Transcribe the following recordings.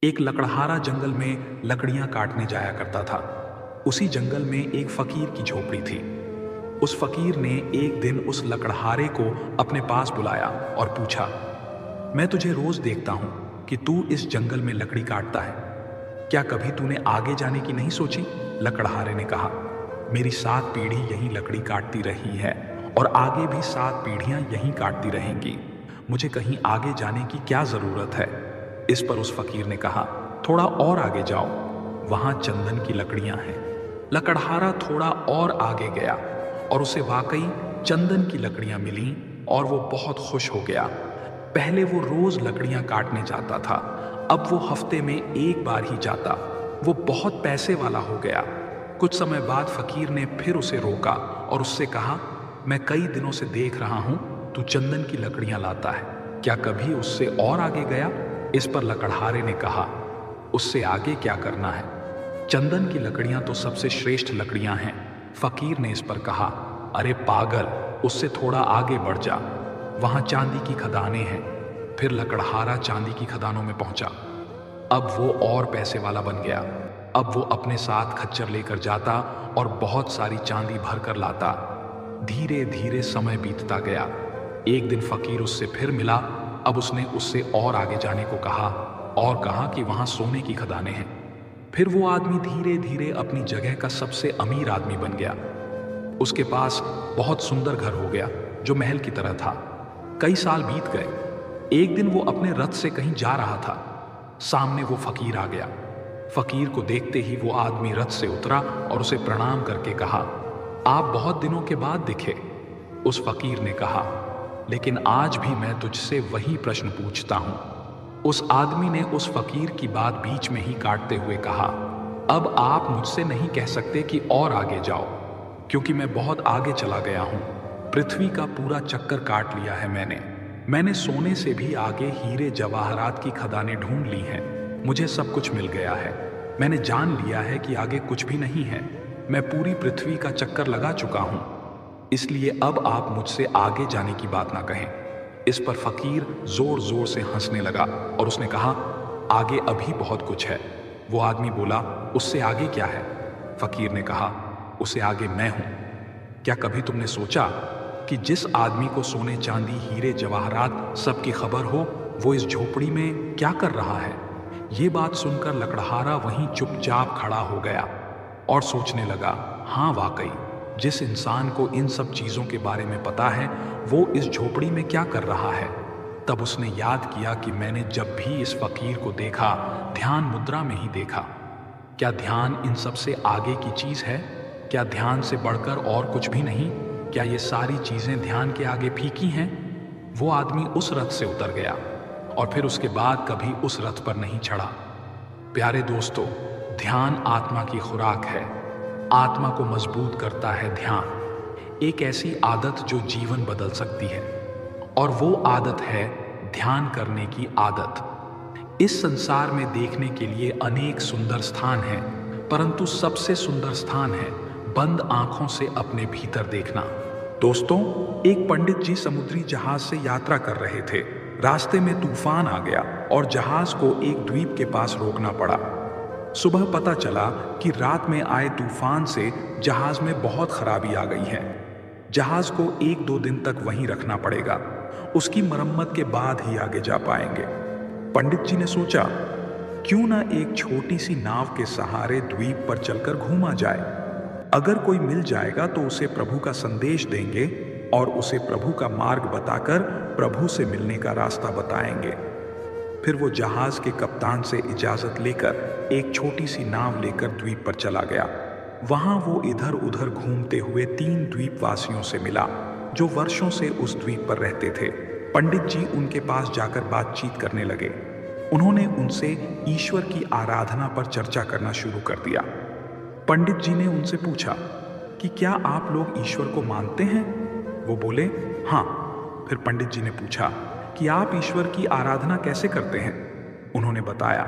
एक लकड़हारा जंगल में लकड़ियां काटने जाया करता था। उसी जंगल में एक फकीर की झोपड़ी थी। उस फकीर ने एक दिन उस लकड़हारे को अपने पास बुलाया और पूछा, मैं तुझे रोज देखता हूं कि तू इस जंगल में लकड़ी काटता है। क्या कभी तूने आगे जाने की नहीं सोची? लकड़हारे ने कहा, मेरी 7 पीढ़ी यहीं लकड़ी काटती रही है और आगे भी 7 पीढ़ियां यहीं काटती रहेंगी। मुझे कहीं आगे जाने की क्या जरूरत है? इस पर उस फकीर ने कहा, थोड़ा और आगे जाओ, वहां चंदन की लकड़ियां हैं। लकड़हारा थोड़ा और आगे गया और उसे वाकई चंदन की लकड़ियां मिलीं और वो बहुत खुश हो गया। पहले वो रोज लकड़ियां काटने जाता था, अब वो हफ्ते में एक बार ही जाता। वो बहुत पैसे वाला हो गया। कुछ समय बाद फकीर ने फिर उसे रोका और उससे कहा, मैं कई दिनों से देख रहा हूं तू चंदन की लकड़ियां लाता है, क्या कभी उससे और आगे गया? इस पर लकड़हारे ने कहा, उससे आगे क्या करना है? चंदन की लकड़ियां तो सबसे श्रेष्ठ लकड़ियां हैं। फकीर ने इस पर कहा, अरे पागल, उससे थोड़ा आगे बढ़ जा, वहां चांदी की खदानें हैं। फिर लकड़हारा चांदी की खदानों में पहुंचा। अब वो और पैसे वाला बन गया। अब वो अपने साथ खच्चर लेकर जाता और बहुत सारी चांदी भर कर लाता। धीरे धीरे समय बीतता गया। एक दिन फकीर उससे फिर मिला। अब उसने उससे और आगे जाने को कहा और कहा कि वहां सोने की खदानें हैं। फिर वो आदमी धीरे धीरे अपनी जगह का सबसे अमीर आदमी बन गया। उसके पास बहुत सुंदर घर हो गया जो महल की तरह था। कई साल बीत गए। एक दिन वो अपने रथ से कहीं जा रहा था। सामने वो फकीर आ गया। फकीर को देखते ही वो आदमी रथ से उतरा और उसे प्रणाम करके कहा, आप बहुत दिनों के बाद दिखे। उस फकीर ने कहा, लेकिन आज भी मैं तुझसे वही प्रश्न पूछता हूं। उस आदमी ने उस फकीर की बात बीच में ही काटते हुए कहा, अब आप मुझसे नहीं कह सकते कि और आगे जाओ, क्योंकि मैं बहुत आगे चला गया हूं। पृथ्वी का पूरा चक्कर काट लिया है मैंने सोने से भी आगे हीरे जवाहरात की खदानें ढूंढ ली हैं। मुझे सब कुछ मिल गया है। मैंने जान लिया है कि आगे कुछ भी नहीं है। मैं पूरी पृथ्वी का चक्कर लगा चुका हूं। इसलिए अब आप मुझसे आगे जाने की बात ना कहें। इस पर फकीर जोर जोर से हंसने लगा और उसने कहा, आगे अभी बहुत कुछ है। वो आदमी बोला, उससे आगे क्या है? फकीर ने कहा, उससे आगे मैं हूं। क्या कभी तुमने सोचा कि जिस आदमी को सोने चांदी हीरे जवाहरात सबकी खबर हो, वो इस झोपड़ी में क्या कर रहा है? ये बात सुनकर लकड़हारा वहीं चुपचाप खड़ा हो गया और सोचने लगा, हाँ वाकई, जिस इंसान को इन सब चीजों के बारे में पता है, वो इस झोपड़ी में क्या कर रहा है? तब उसने याद किया कि मैंने जब भी इस फकीर को देखा, ध्यान मुद्रा में ही देखा। क्या ध्यान इन सब से आगे की चीज है? क्या ध्यान से बढ़कर और कुछ भी नहीं? क्या ये सारी चीजें ध्यान के आगे फीकी हैं? वो आदमी उस रथ से उतर गया और फिर उसके बाद कभी उस रथ पर नहीं चढ़ा। प्यारे दोस्तों, ध्यान आत्मा की खुराक है। आत्मा को मजबूत करता है ध्यान। एक ऐसी आदत जो जीवन बदल सकती है, और वो आदत है ध्यान करने की आदत। इस संसार में देखने के लिए अनेक सुंदर स्थान हैं, परंतु सबसे सुंदर स्थान है बंद आंखों से अपने भीतर देखना। दोस्तों, एक पंडित जी समुद्री जहाज से यात्रा कर रहे थे। रास्ते में तूफान आ गया और जहाज को एक द्वीप के पास रोकना पड़ा। सुबह पता चला कि रात में आए तूफान से जहाज में बहुत खराबी आ गई है। जहाज को 1-2 दिन तक वहीं रखना पड़ेगा। उसकी मरम्मत के बाद ही आगे जा पाएंगे। पंडित जी ने सोचा, क्यों ना एक छोटी सी नाव के सहारे द्वीप पर चलकर घूमा जाए। अगर कोई मिल जाएगा तो उसे प्रभु का संदेश देंगे और उसे प्रभु का मार्ग बताकर प्रभु से मिलने का रास्ता बताएंगे। फिर वो जहाज के कप्तान से इजाजत लेकर एक छोटी सी नाव लेकर द्वीप पर चला गया। वहां वो इधर उधर घूमते हुए 3 द्वीपवासियों से मिला जो वर्षों से उस द्वीप पर रहते थे। पंडित जी उनके पास जाकर बातचीत करने लगे। उन्होंने उनसे ईश्वर की आराधना पर चर्चा करना शुरू कर दिया। पंडित जी ने उनसे पूछा कि क्या आप लोग ईश्वर को मानते हैं? वो बोले, हाँ। फिर पंडित जी ने पूछा कि आप ईश्वर की आराधना कैसे करते हैं? उन्होंने बताया,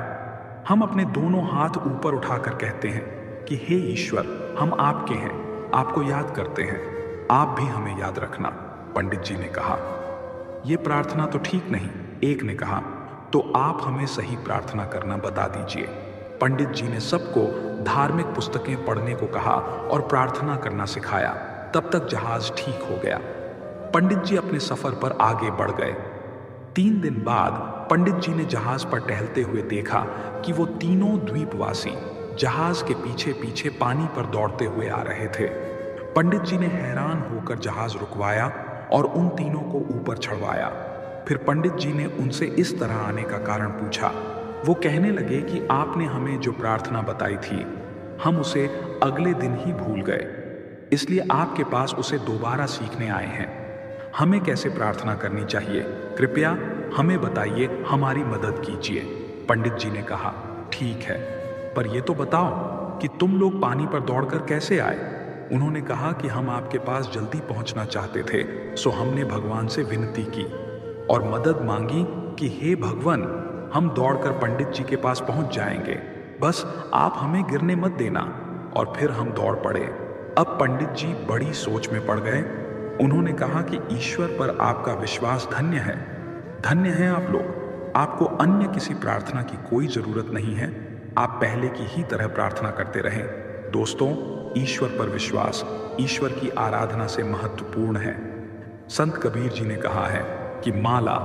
हम अपने दोनों हाथ ऊपर उठाकर कहते हैं कि हे ईश्वर, हम आपके हैं, आपको याद करते हैं, आप भी हमें याद रखना। पंडित जी ने कहा, यह प्रार्थना तो ठीक नहीं। एक ने कहा, तो आप हमें सही प्रार्थना करना बता दीजिए। पंडित जी ने सबको धार्मिक पुस्तकें पढ़ने को कहा और प्रार्थना करना सिखाया। तब तक जहाज ठीक हो गया। पंडित जी अपने सफर पर आगे बढ़ गए। 3 दिन बाद पंडित जी ने जहाज पर टहलते हुए देखा कि वो तीनों द्वीपवासी जहाज के पीछे पीछे पानी पर दौड़ते हुए आ रहे थे। पंडित जी ने हैरान होकर जहाज रुकवाया और उन तीनों को ऊपर चढ़वाया। फिर पंडित जी ने उनसे इस तरह आने का कारण पूछा। वो कहने लगे कि आपने हमें जो प्रार्थना बताई थी, हम उसे अगले दिन ही भूल गए, इसलिए आपके पास उसे दोबारा सीखने आए हैं। हमें कैसे प्रार्थना करनी चाहिए, कृपया हमें बताइए, हमारी मदद कीजिए। पंडित जी ने कहा, ठीक है, पर यह तो बताओ कि तुम लोग पानी पर दौड़कर कैसे आए। उन्होंने कहा कि हम आपके पास जल्दी पहुंचना चाहते थे, सो हमने भगवान से विनती की और मदद मांगी कि हे भगवान, हम दौड़कर पंडित जी के पास पहुंच जाएंगे, बस आप हमें गिरने मत देना। और फिर हम दौड़ पड़े। अब पंडित जी बड़ी सोच में पड़ गए। उन्होंने कहा कि ईश्वर पर आपका विश्वास धन्य है, धन्य है आप लोग। आपको अन्य किसी प्रार्थना की कोई जरूरत नहीं है, आप पहले की ही तरह प्रार्थना करते रहें। दोस्तों, ईश्वर पर विश्वास ईश्वर की आराधना से महत्वपूर्ण है। संत कबीर जी ने कहा है कि माला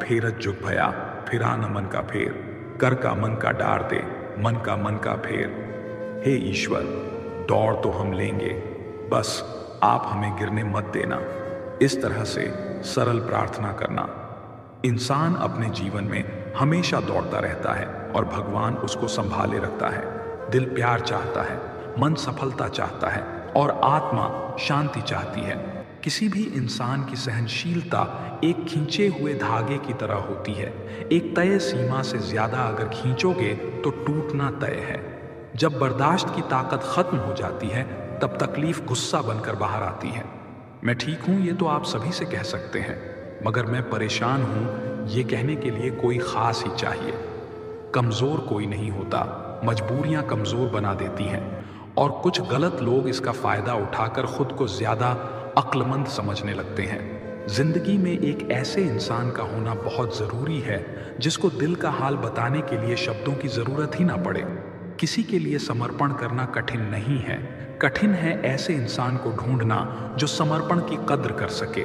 फेरत जुग भया, फिरा न मन का फेर, कर का मन का डार दे, मन का मन का फेर। हे ईश्वर, दौड़ तो हम लेंगे, बस आप हमें गिरने मत देना। इस तरह से सरल प्रार्थना करना। इंसान अपने जीवन में हमेशा दौड़ता रहता है और भगवान उसको संभाले रखता है। दिल प्यार चाहता है, मन सफलता चाहता है और आत्मा शांति चाहती है। किसी भी इंसान की सहनशीलता एक खींचे हुए धागे की तरह होती है। एक तय सीमा से ज्यादा अगर खींचोगे तो टूटना तय है। जब बर्दाश्त की ताकत खत्म हो जाती है, तब तकलीफ गुस्सा बनकर बाहर आती है। मैं ठीक हूं, ये तो आप सभी से कह सकते हैं, मगर मैं परेशान हूं, ये कहने के लिए कोई खास ही चाहिए। कमजोर कोई नहीं होता, मजबूरियां कमजोर बना देती हैं और कुछ गलत लोग इसका फायदा उठाकर खुद को ज्यादा अक्लमंद समझने लगते हैं। जिंदगी में एक ऐसे इंसान का होना बहुत जरूरी है जिसको दिल का हाल बताने के लिए शब्दों की जरूरत ही ना पड़े। किसी के लिए समर्पण करना कठिन नहीं है, कठिन है ऐसे इंसान को ढूंढना जो समर्पण की कद्र कर सके।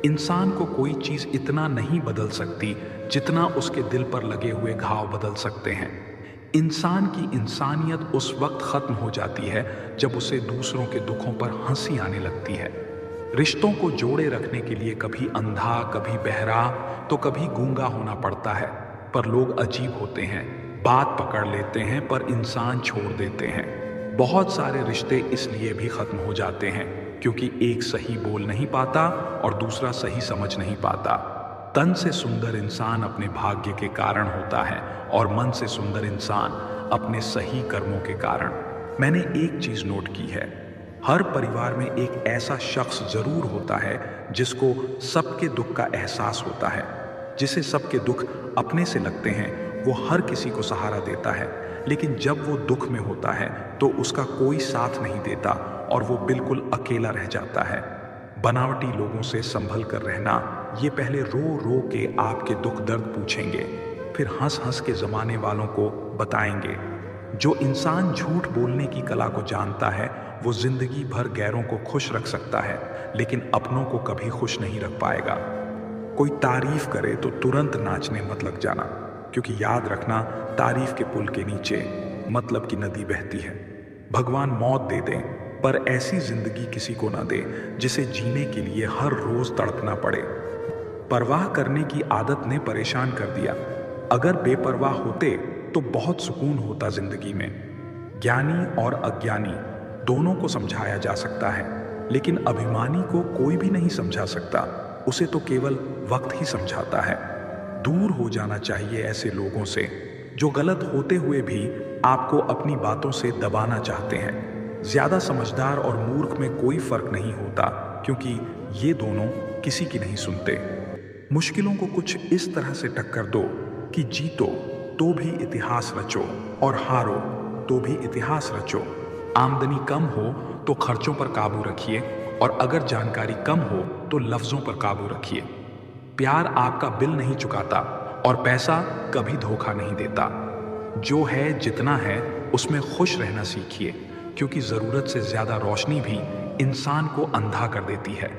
इंसान को कोई चीज इतना नहीं बदल सकती जितना उसके दिल पर लगे हुए घाव बदल सकते हैं। इंसान की इंसानियत उस वक्त खत्म हो जाती है जब उसे दूसरों के दुखों पर हंसी आने लगती है। रिश्तों को जोड़े रखने के लिए कभी अंधा, कभी बहरा, तो कभी गूंगा होना पड़ता है। पर लोग अजीब होते हैं, बात पकड़ लेते हैं पर इंसान छोड़ देते हैं। बहुत सारे रिश्ते इसलिए भी खत्म हो जाते हैं क्योंकि एक सही बोल नहीं पाता और दूसरा सही समझ नहीं पाता। तन से सुंदर इंसान अपने भाग्य के कारण होता है और मन से सुंदर इंसान अपने सही कर्मों के कारण। मैंने एक चीज नोट की है, हर परिवार में एक ऐसा शख्स जरूर होता है जिसको सबके दुख का एहसास होता है। जिसे सबके दुख अपने से लगते हैं वो हर किसी को सहारा देता है, लेकिन जब वो दुख में होता है तो उसका कोई साथ नहीं देता और वो बिल्कुल अकेला रह जाता है। बनावटी लोगों से संभल कर रहना, ये पहले रो रो के आपके दुख दर्द पूछेंगे, फिर हंस हंस के जमाने वालों को बताएंगे। जो इंसान झूठ बोलने की कला को जानता है वो जिंदगी भर गैरों को खुश रख सकता है, लेकिन अपनों को कभी खुश नहीं रख पाएगा। कोई तारीफ करे तो तुरंत नाचने मत लग जाना, क्योंकि याद रखना, तारीफ के पुल के नीचे मतलब की नदी बहती है। भगवान मौत दे दें पर ऐसी जिंदगी किसी को ना दे जिसे जीने के लिए हर रोज तड़पना पड़े। परवाह करने की आदत ने परेशान कर दिया। अगर बेपरवाह होते तो बहुत सुकून होता जिंदगी में। ज्ञानी और अज्ञानी दोनों को समझाया जा सकता है, लेकिन अभिमानी को कोई भी नहीं समझा सकता, उसे तो केवल वक्त ही समझाता है। दूर हो जाना चाहिए ऐसे लोगों से जो गलत होते हुए भी आपको अपनी बातों से दबाना चाहते हैं। ज्यादा समझदार और मूर्ख में कोई फर्क नहीं होता, क्योंकि ये दोनों किसी की नहीं सुनते। मुश्किलों को कुछ इस तरह से टक्कर दो कि जीतो तो भी इतिहास रचो और हारो तो भी इतिहास रचो। आमदनी कम हो तो खर्चों पर काबू रखिए और अगर जानकारी कम हो तो लफ्जों पर काबू रखिए। प्यार आपका बिल नहीं चुकाता और पैसा कभी धोखा नहीं देता। जो है जितना है उसमें खुश रहना सीखिए, क्योंकि जरूरत से ज्यादा रोशनी भी इंसान को अंधा कर देती है।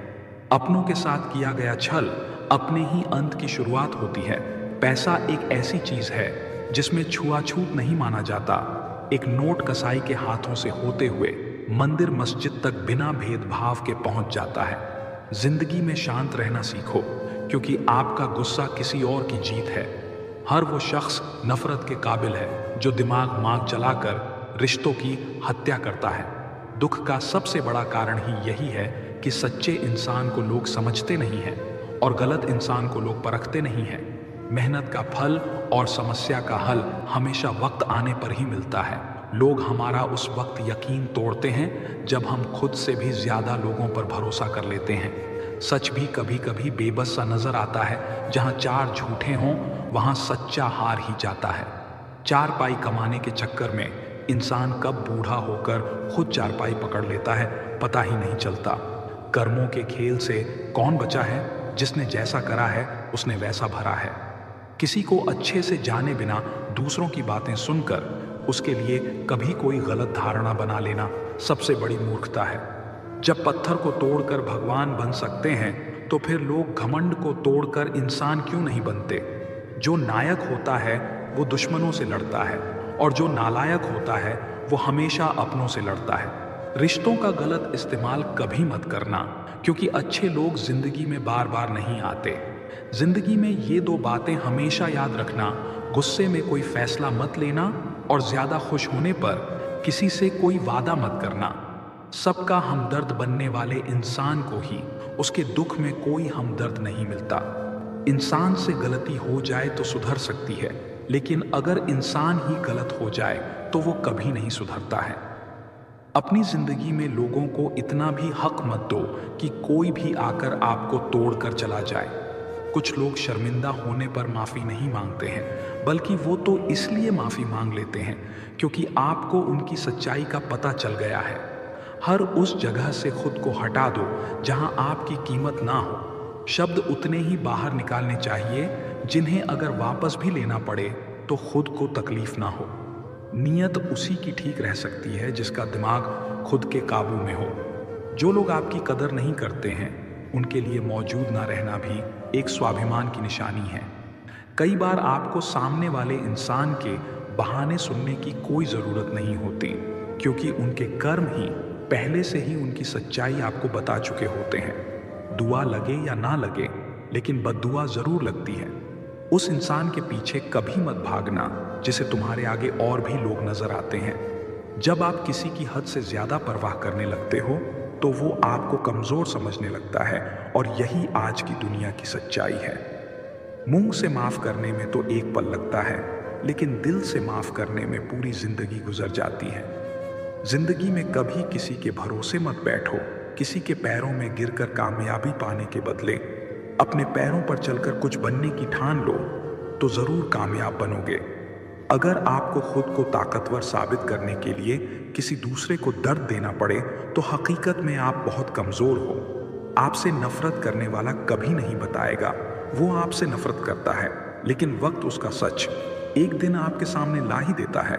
अपनों के साथ किया गया छल अपने ही अंत की शुरुआत होती है। पैसा एक ऐसी चीज है जिसमें छुआछूत नहीं माना जाता। एक नोट कसाई के हाथों से होते हुए मंदिर मस्जिद तक बिना भेदभाव के पहुंच जाता है। जिंदगी में शांत रहना सीखो, क्योंकि आपका गुस्सा किसी और की जीत है। हर वो शख्स नफरत के काबिल है जो दिमाग चलाकर रिश्तों की हत्या करता है। दुख का सबसे बड़ा कारण ही यही है कि सच्चे इंसान को लोग समझते नहीं हैं और गलत इंसान को लोग परखते नहीं हैं। मेहनत का फल और समस्या का हल हमेशा वक्त आने पर ही मिलता है। लोग हमारा उस वक्त यकीन तोड़ते हैं जब हम खुद से भी ज्यादा लोगों पर भरोसा कर लेते हैं। सच भी कभी कभी बेबस सा नजर आता है। जहां चार झूठे हों वहां सच्चा हार ही जाता है। चार पाई कमाने के चक्कर में इंसान कब बूढ़ा होकर खुद चारपाई पकड़ लेता है पता ही नहीं चलता। कर्मों के खेल से कौन बचा है? जिसने जैसा करा है उसने वैसा भरा है। किसी को अच्छे से जाने बिना दूसरों की बातें सुनकर उसके लिए कभी कोई गलत धारणा बना लेना सबसे बड़ी मूर्खता है। जब पत्थर को तोड़कर भगवान बन सकते हैं तो फिर लोग घमंड को तोड़कर इंसान क्यों नहीं बनते? जो नायक होता है वो दुश्मनों से लड़ता है और जो नालायक होता है वो हमेशा अपनों से लड़ता है। रिश्तों का गलत इस्तेमाल कभी मत करना, क्योंकि अच्छे लोग जिंदगी में बार बार नहीं आते। जिंदगी में ये दो बातें हमेशा याद रखना: गुस्से में कोई फैसला मत लेना और ज्यादा खुश होने पर किसी से कोई वादा मत करना। सबका हमदर्द बनने वाले इंसान को ही उसके दुख में कोई हमदर्द नहीं मिलता। इंसान से गलती हो जाए तो सुधर सकती है, लेकिन अगर इंसान ही गलत हो जाए तो वो कभी नहीं सुधरता है। अपनी जिंदगी में लोगों को इतना भी हक मत दो कि कोई भी आकर आपको तोड़कर चला जाए। कुछ लोग शर्मिंदा होने पर माफी नहीं मांगते हैं, बल्कि वो तो इसलिए माफी मांग लेते हैं क्योंकि आपको उनकी सच्चाई का पता चल गया है। हर उस जगह से खुद को हटा दो जहां आपकी कीमत ना हो। शब्द उतने ही बाहर निकालने चाहिए जिन्हें अगर वापस भी लेना पड़े तो खुद को तकलीफ ना हो। नीयत उसी की ठीक रह सकती है जिसका दिमाग खुद के काबू में हो। जो लोग आपकी कदर नहीं करते हैं उनके लिए मौजूद ना रहना भी एक स्वाभिमान की निशानी है। कई बार आपको सामने वाले इंसान के बहाने सुनने की कोई जरूरत नहीं होती, क्योंकि उनके कर्म ही पहले से ही उनकी सच्चाई आपको बता चुके होते हैं। दुआ लगे या ना लगे, लेकिन बद्दुआ जरूर लगती है। उस इंसान के पीछे कभी मत भागना जिसे तुम्हारे आगे और भी लोग नजर आते हैं। जब आप किसी की हद से ज्यादा परवाह करने लगते हो तो वो आपको कमजोर समझने लगता है, और यही आज की दुनिया की सच्चाई है। मुंह से माफ करने में तो एक पल लगता है, लेकिन दिल से माफ करने में पूरी जिंदगी गुजर जाती है। जिंदगी में कभी किसी के भरोसे मत बैठो। किसी के पैरों में गिरकर कामयाबी पाने के बदले अपने पैरों पर चलकर कुछ बनने की ठान लो तो जरूर कामयाब बनोगे। अगर आपको खुद को ताकतवर साबित करने के लिए किसी दूसरे को दर्द देना पड़े तो हकीकत में आप बहुत कमजोर हो। आपसे नफरत करने वाला कभी नहीं बताएगा वो आपसे नफरत करता है, लेकिन वक्त उसका सच एक दिन आपके सामने ला ही देता है।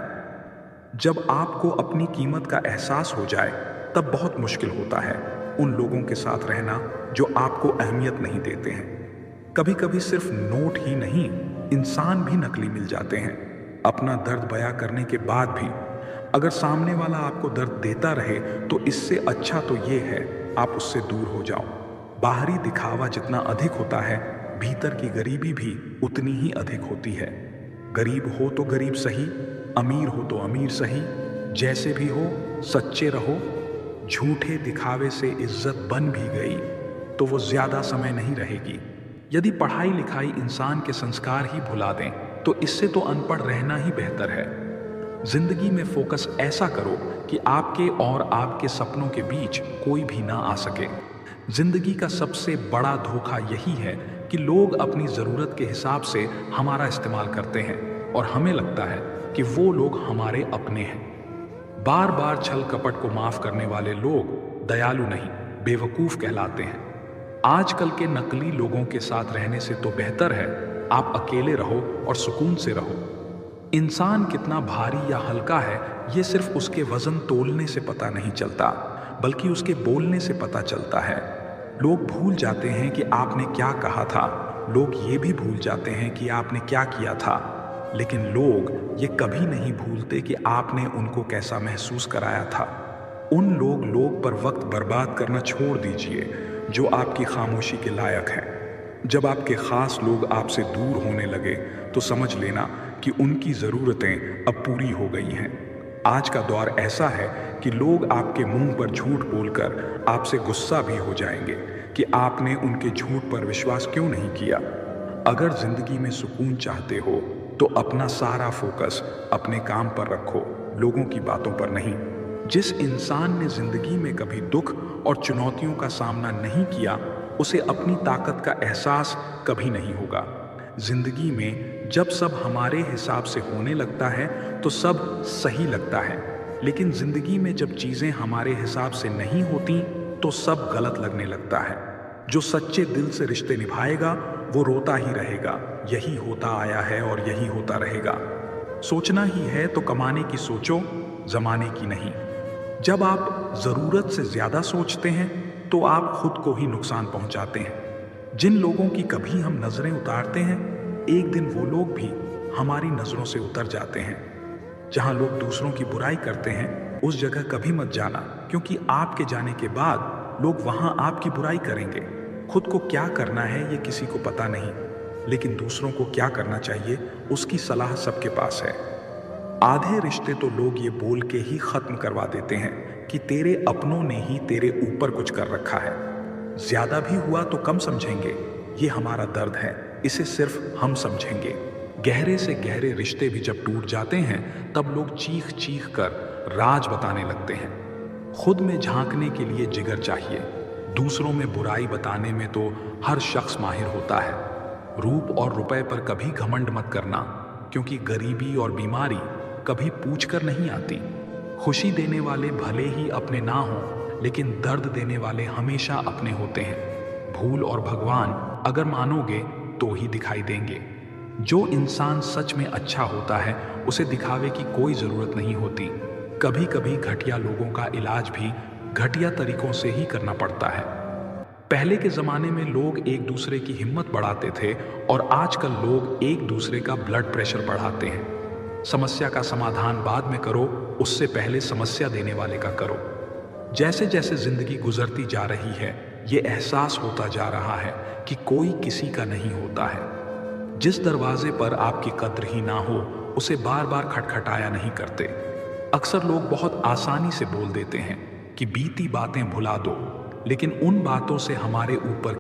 जब आपको अपनी कीमत का एहसास हो जाए तब बहुत मुश्किल होता है उन लोगों के साथ रहना जो आपको अहमियत नहीं देते हैं। कभी कभी सिर्फ नोट ही नहीं, इंसान भी नकली मिल जाते हैं। अपना दर्द बयां करने के बाद भी अगर सामने वाला आपको दर्द देता रहे तो इससे अच्छा तो ये है आप उससे दूर हो जाओ। बाहरी दिखावा जितना अधिक होता है, भीतर की गरीबी भी उतनी ही अधिक होती है। गरीब हो तो गरीब सही, अमीर हो तो अमीर सही, जैसे भी हो सच्चे रहो। झूठे दिखावे से इज्जत बन भी गई तो वो ज्यादा समय नहीं रहेगी। यदि पढ़ाई लिखाई इंसान के संस्कार ही भुला दें तो इससे तो अनपढ़ रहना ही बेहतर है। जिंदगी में फोकस ऐसा करो कि आपके और आपके सपनों के बीच कोई भी ना आ सके। जिंदगी का सबसे बड़ा धोखा यही है कि लोग अपनी जरूरत के हिसाब से हमारा इस्तेमाल करते हैं और हमें लगता है कि वो लोग हमारे अपने हैं। बार बार छल कपट को माफ करने वाले लोग दयालु नहीं, बेवकूफ कहलाते हैं। आजकल के नकली लोगों के साथ रहने से तो बेहतर है आप अकेले रहो और सुकून से रहो। इंसान कितना भारी या हल्का है, ये सिर्फ उसके वजन तोलने से पता नहीं चलता, बल्कि उसके बोलने से पता चलता है। लोग भूल जाते हैं कि आपने क्या कहा था, लोग ये भी भूल जाते हैं कि आपने क्या किया था, लेकिन लोग ये कभी नहीं भूलते कि आपने उनको कैसा महसूस कराया था। उन लोग पर वक्त बर्बाद करना छोड़ दीजिए जो आपकी खामोशी के लायक हैं। जब आपके खास लोग आपसे दूर होने लगे तो समझ लेना कि उनकी ज़रूरतें अब पूरी हो गई हैं। आज का दौर ऐसा है कि लोग आपके मुंह पर झूठ बोलकर आपसे गुस्सा भी हो जाएंगे कि आपने उनके झूठ पर विश्वास क्यों नहीं किया। अगर जिंदगी में सुकून चाहते हो तो अपना सारा फोकस अपने काम पर रखो, लोगों की बातों पर नहीं। जिस इंसान ने जिंदगी में कभी दुख और चुनौतियों का सामना नहीं किया, उसे अपनी ताकत का एहसास कभी नहीं होगा। जिंदगी में जब सब हमारे हिसाब से होने लगता है तो सब सही लगता है, लेकिन जिंदगी में जब चीजें हमारे हिसाब से नहीं होती तो सब गलत लगने लगता है। जो सच्चे दिल से रिश्ते निभाएगा वो रोता ही रहेगा, यही होता आया है और यही होता रहेगा। सोचना ही है तो कमाने की सोचो, जमाने की नहीं। जब आप जरूरत से ज्यादा सोचते हैं तो आप खुद को ही नुकसान पहुंचाते हैं। जिन लोगों की कभी हम नजरें उतारते हैं, एक दिन वो लोग भी हमारी नजरों से उतर जाते हैं। जहां लोग दूसरों की बुराई करते हैं उस जगह कभी मत जाना, क्योंकि आपके जाने के बाद लोग वहां आपकी बुराई करेंगे। खुद को क्या करना है ये किसी को पता नहीं, लेकिन दूसरों को क्या करना चाहिए उसकी सलाह सबके पास है। आधे रिश्ते तो लोग ये बोल के ही खत्म करवा देते हैं कि तेरे अपनों ने ही तेरे ऊपर कुछ कर रखा है। ज्यादा भी हुआ तो कम समझेंगे, ये हमारा दर्द है, इसे सिर्फ हम समझेंगे। गहरे से गहरे रिश्ते भी जब टूट जाते हैं तब लोग चीख चीख कर राज बताने लगते हैं। खुद में झांकने के लिए जिगर चाहिए, दूसरों में बुराई बताने में तो हर शख्स माहिर होता है। रूप और रुपए पर कभी घमंड मत करना, क्योंकि गरीबी और बीमारी कभी पूछकर नहीं आती। खुशी देने वाले भले ही अपने ना हों, लेकिन दर्द देने वाले हमेशा अपने होते हैं। भूल और भगवान अगर मानोगे तो ही दिखाई देंगे। जो इंसान सच में अच्छा होता है उसे दिखावे की कोई जरूरत नहीं होती। कभी कभी घटिया लोगों का इलाज भी घटिया तरीकों से ही करना पड़ता है। पहले के जमाने में लोग एक दूसरे की हिम्मत बढ़ाते थे और आजकल लोग एक दूसरे का ब्लड प्रेशर बढ़ाते हैं। समस्या का समाधान बाद में करो, उससे पहले समस्या देने वाले का करो। जैसे जैसे जिंदगी गुजरती जा रही है, ये एहसास होता जा रहा है कि कोई किसी का नहीं होता है। जिस दरवाजे पर आपकी कद्र ही ना हो उसे बार बार खटखटाया नहीं करते। अक्सर लोग बहुत आसानी से बोल देते हैं कि बीती बातें भुला दो, लेकिन उन बातों से हमारे ऊपर